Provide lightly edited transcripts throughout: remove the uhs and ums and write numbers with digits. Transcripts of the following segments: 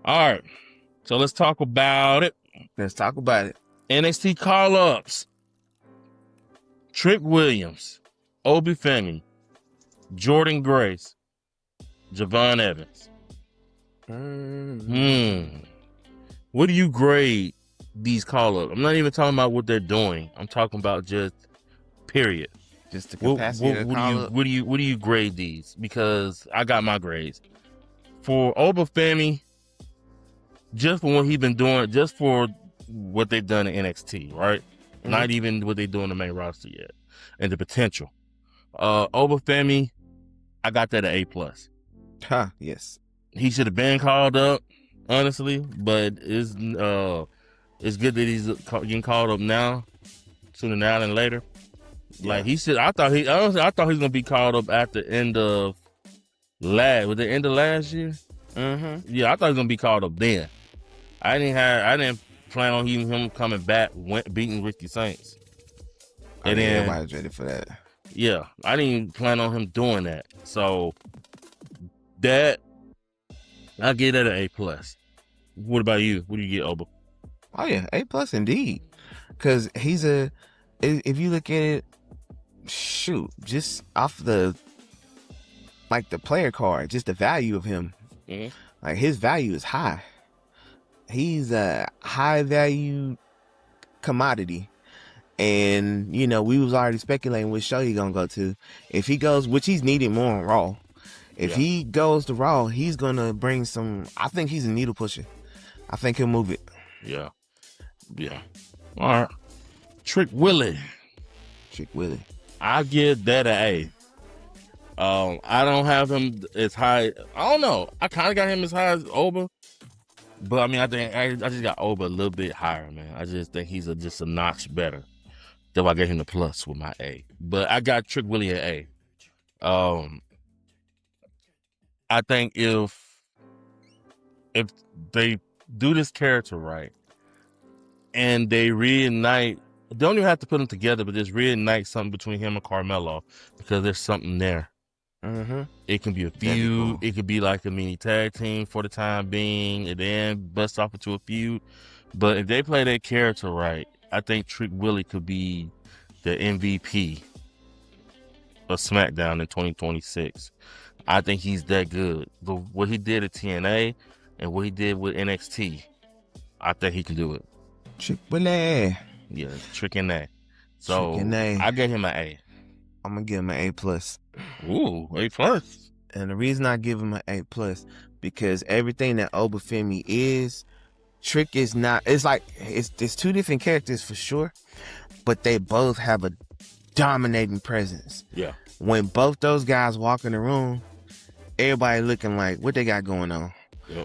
All right. So let's talk about it. Let's talk about it. NXT Call-Ups. Trick Williams, Obi Femi, Jordan Grace, Javon Evans. What do you grade these call-ups? I'm not even talking about what they're doing. I'm talking about just period. Just the capacity of the call-up. What do you grade these? Because I got my grades. For Obi Femi, just for what he's been doing, just for what they've done in NXT, right? Mm-hmm. Not even what they do in the main roster yet, and the potential. Obi Femi, I got that at A+. Yes. He should have been called up, honestly, but it's good that he's getting called up now, sooner now than later. Yeah. Like he should. I thought he was gonna be called up at the end of last year. Mm-hmm. Yeah, I thought he was gonna be called up then. I didn't plan on him coming back, beating Ricky Saints. And then everybody's ready for that. Yeah, I didn't plan on him doing that. So that I give that an A+. What about you? What do you get, Oba? Oh yeah, A+ indeed. Because he's if you look at it, shoot, just off the player card, just the value of him. Mm-hmm. Like his value is high. He's a high value commodity. And, we was already speculating which show he's going to go to. If he goes, which he's needed more on Raw. If he goes to Raw, he's going to bring I think he's a needle pusher. I think he'll move it. Yeah. Yeah. All right. Trick Willie. I give that an A. I don't have him as high. I don't know. I kind of got him as high as Oba. But, I mean, I think I just got Oba a little bit higher, man. I just think he's just a notch better. That's why I gave him the plus with my A. But I got Trick Willie at A. I think if they do this character right and they reunite, don't even have to put them together, but just reunite something between him and Carmelo because there's something there. Mm-hmm. It can be a feud. Cool. It could be like a mini tag team for the time being and then bust off into a feud. But if they play that character right, I think Trick Willie could be the MVP of SmackDown in 2026. I think he's that good. What he did at TNA and what he did with NXT, I think he can do it. Trick Willie. Yeah, Trick and A. So I gave him an A. I'm going to give him an A+. Ooh, A+. And the reason I give him an A+, because everything that Obi Femi is, Trick is not. It's like it's two different characters for sure, but they both have a dominating presence. Yeah. When both those guys walk in the room, everybody looking like what they got going on,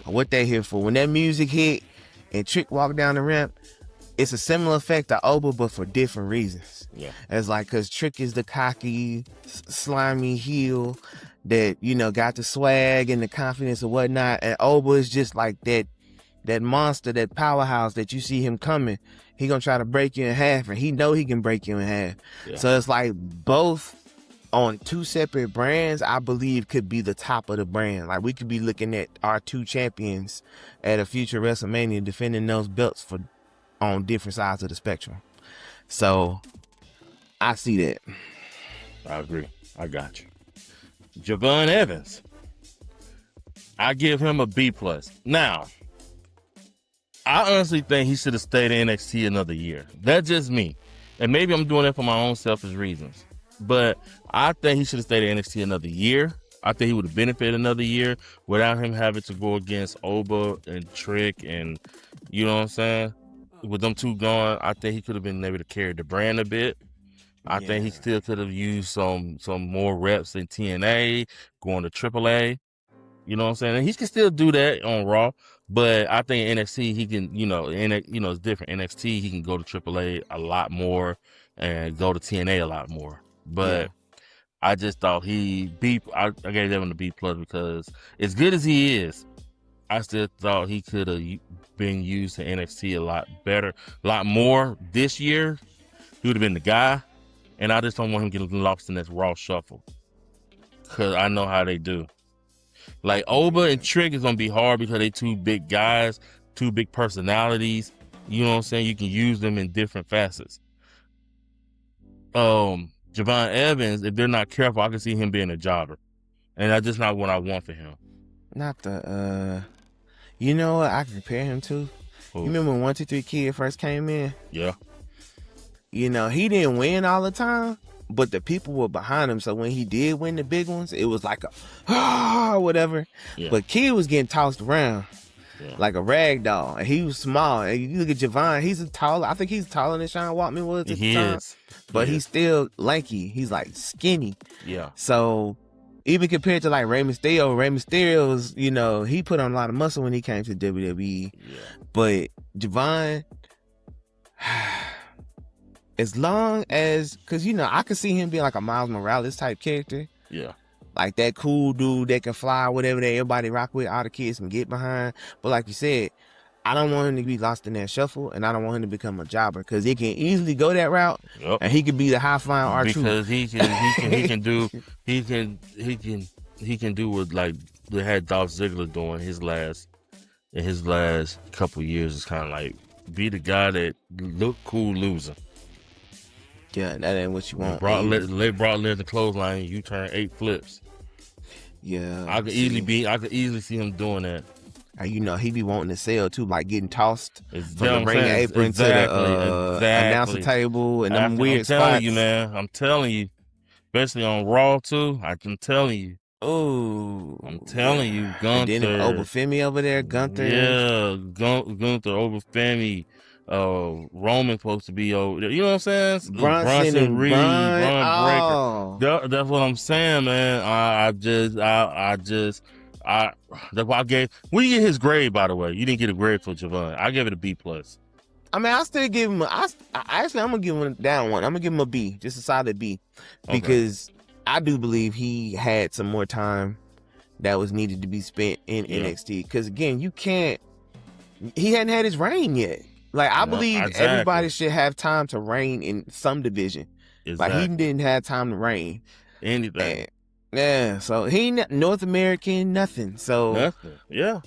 what they here for. When that music hit and Trick walk down the ramp, it's a similar effect to Oba, but for different reasons. Yeah. It's like because Trick is the cocky, slimy heel that got the swag and the confidence and whatnot, and Oba is just like that monster, that powerhouse that you see him coming. He gonna try to break you in half, and he know he can break you in half. Yeah. So it's like both on two separate brands, I believe could be the top of the brand. Like we could be looking at our two champions at a future WrestleMania defending those belts on different sides of the spectrum. So I see that. I agree. I got you. Javon Evans. I give him a B+. Now, I honestly think he should have stayed in NXT another year. That's just me. And maybe I'm doing it for my own selfish reasons. But I think he should have stayed in NXT another year. I think he would have benefited another year without him having to go against Oba and Trick and, you know what I'm saying? With them two going, I think he could have been able to carry the brand a bit. I think he still could have used some more reps in TNA, going to AAA. You know what I'm saying? And he can still do that on Raw, but I think NXT he can, it's different. NXT he can go to AAA a lot more and go to TNA a lot more. But I just thought I gave him a B+ because as good as he is, I still thought he could have been used in NXT a lot better, a lot more this year. He would have been the guy, and I just don't want him getting lost in this Raw shuffle because I know how they do. Like Oba and Trick is gonna be hard because they two big guys, two big personalities. You know what I'm saying? You can use them in different facets. Javon Evans, if they're not careful, I can see him being a jobber. And that's just not what I want for him. Not the you know what I can compare him to? Who? You remember when 1-2-3 Kid first came in? Yeah. You know, he didn't win all the time, but the people were behind him. So when he did win the big ones, it was like a whatever. Yeah. But Kid was getting tossed around like a rag doll. And he was small. And you look at Javon, I think he's taller than Sean Waltman was at the time. Is. But he's still lanky. He's like skinny. Yeah. So even compared to like Rey Mysterio's, you know, he put on a lot of muscle when he came to WWE. Yeah. But Javon, as long as, because, you know, I could see him being like a Miles Morales type character. Yeah. Like that cool dude that can fly, whatever that everybody rock with, all the kids can get behind. But like you said, I don't want him to be lost in that shuffle, and I don't want him to become a jobber because he can easily go that route, and he could be the high flying R-Truth. Because he can do what like they had Dolph Ziggler doing in his last couple years. Is kind of like be the guy that look cool losing. Yeah, that ain't what you want. Brock Lesnar clothesline, you turn 8 flips. Yeah, I could easily see him doing that. You know, he be wanting to sell too, like getting tossed from the ring apron to the announcer table and them weird spots. I'm telling you, man. I'm telling you, especially on Raw too. I'm telling you. Oh, I'm telling you, Gunther. And then Obafemi over there, Gunther. Yeah, Gunther, Obafemi. Roman's supposed to be over. You know what I'm saying? Bronson Reed, Braun Breaker. That's what I'm saying, man. That's why I gave. When you get his grade, by the way, you didn't get a grade for Javon. I gave it a B+. I mean, I still give him. I'm gonna give him a down one. I'm gonna give him a B, just a solid B, because I do believe he had some more time that was needed to be spent in NXT. Because again, you can't. He hadn't had his reign yet. Like I believe everybody should have time to reign in some division. Like he didn't have time to reign anything. Yeah, so he North American nothing. So nothing. Yeah.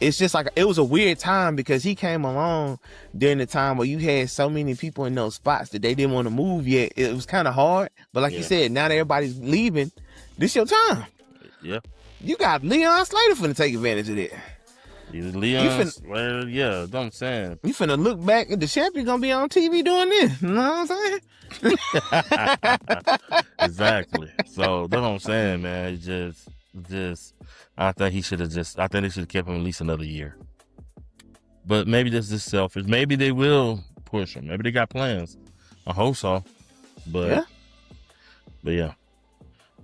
It's just like it was a weird time because he came along during the time where you had so many people in those spots that they didn't want to move yet. It was kind of hard. But like you said, now that everybody's leaving, this your time. Yeah. You got Leon Slater finna take advantage of that. Leon Slater, yeah, that's what I'm saying. You finna look back at the champion gonna be on TV doing this. You know what I'm saying? Exactly. So that's what I'm saying, man. It's just I think they should have kept him at least another year. But maybe this is selfish. Maybe they will push him. Maybe they got plans. I hope so. But yeah.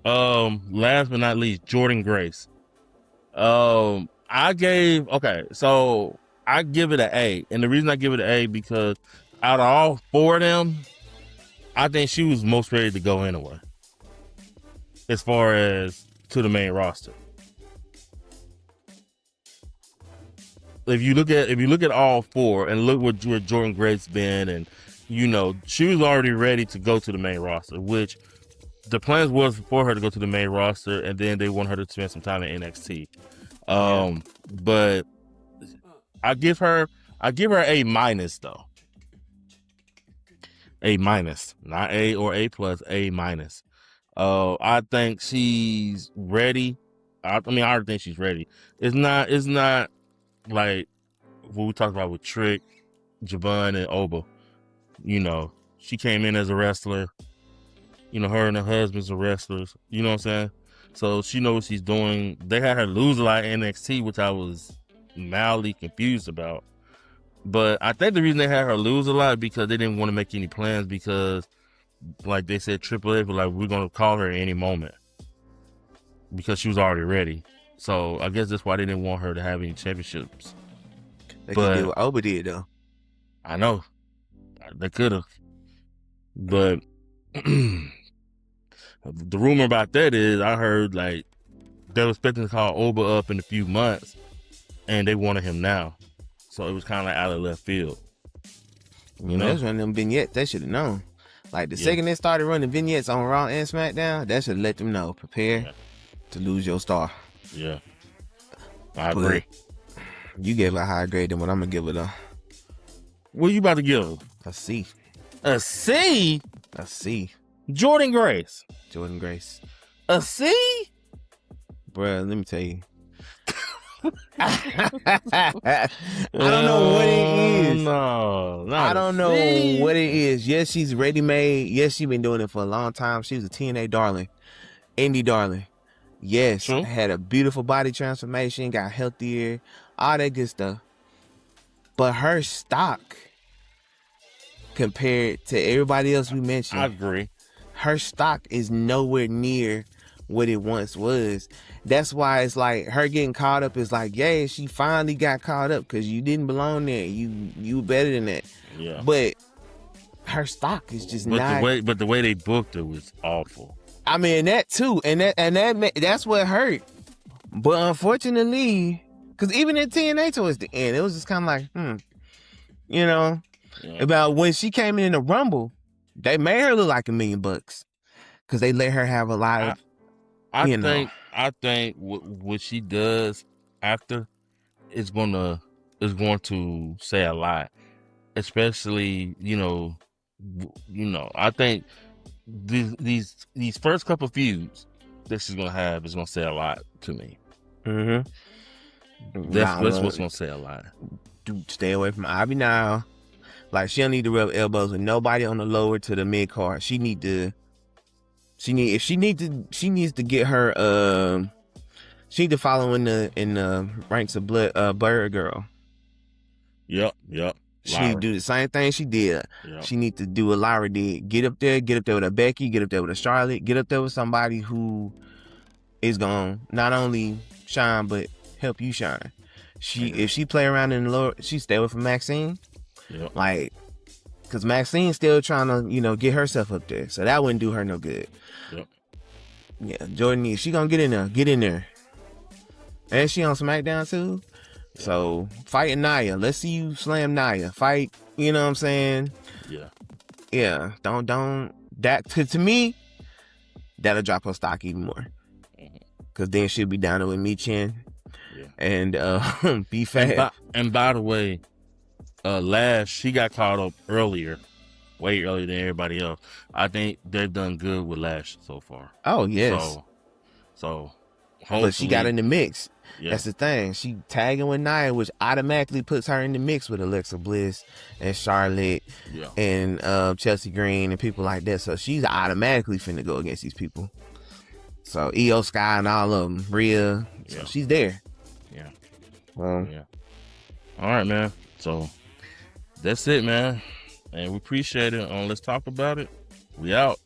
Last but not least, Jordan Grace. I give it an A. And the reason I give it an A because out of all 4 of them, I think she was most ready to go anyway. As far as to the main roster. If you look at all 4 and look where Jordan Grace been, and you know, she was already ready to go to the main roster, which the plans was for her to go to the main roster, and then they want her to spend some time in NXT. But I give her A- though. A-, not A or A+, A-. I think she's ready. I already think she's ready. It's not like what we talked about with Trick, Javon, and Oba. You know, she came in as a wrestler. You know, her and her husband's are wrestlers. You know what I'm saying? So she knows what she's doing. They had her lose a lot in NXT, which I was mildly confused about. But I think the reason they had her lose a lot is because they didn't want to make any plans because, like they said, Triple H was like, we're going to call her at any moment because she was already ready. So I guess that's why they didn't want her to have any championships. They could do what Oba did, though. I know. They could have. But the rumor about that is I heard like they were expecting to call Oba up in a few months and they wanted him now. So it was kind of like out of left field. You know? That's running them vignettes. They should have known. Like the second they started running vignettes on Raw and SmackDown, that should let them know. Prepare to lose your star. Yeah. I agree. You gave it a higher grade than what I'm gonna give it a What you about to give? C. A C? A C. Jordan Grace. Jordan Grace. A C? Bruh, let me tell you. I don't know what it is. No, I don't know what it is. Yes, she's ready made. Yes, she's been doing it for a long time. She was a TNA darling, indie darling. Yes, True. had a beautiful body transformation, got healthier, all that good stuff. But her stock, compared to everybody else we mentioned, I agree. her stock is nowhere near what it once was. That's why it's like her getting caught up is like, yeah, she finally got caught up because you didn't belong there. You better than that. Yeah. But her stock is just not. The way they booked it was awful. I mean that too, and that's what hurt. But unfortunately, because even in TNA towards the end, it was just kind of like, you know, about when she came in the Rumble, they made her look like $1 million because they let her have a lot of. I think what she does after is going to say a lot, especially I think these first couple feuds that she's gonna have is gonna say a lot to me. That's what's gonna say a lot. Dude, stay away from Ivy now. Like she don't need to rub elbows with nobody on the lower to the mid card. She needs to get her she need to follow in the ranks of Bird Girl. Yep. She need to do the same thing she did. Yep. She need to do what Lyra did. Get up there with a Becky, get up there with a Charlotte, get up there with somebody who is gonna not only shine but help you shine. If she play around in the lower, she stay away from Maxine. Yep. Like, cause Maxine's still trying to, get herself up there. So that wouldn't do her no good. Yep. Yeah, Jordan, she gonna get in there. And she on SmackDown too. So fighting Nia. Let's see you slam Nia. Fight, you know what I'm saying? Yeah. Yeah. Don't that to me, that'll drop her stock even more. Cause then she'll be down there with Michin. Yeah. And be fast. And by the way, Lash, she got caught up way earlier than everybody else. I think they've done good with Lash so far. Oh yes. So but she got in the mix. Yeah. That's the thing. She tagging with Nia, which automatically puts her in the mix with Alexa Bliss and Charlotte and Chelsea Green and people like that. So she's automatically finna go against these people. So Io Sky and all of them, Rhea. So she's there. Yeah. Yeah. All right, man. So that's it, man. And we appreciate it. Let's talk about it. We out.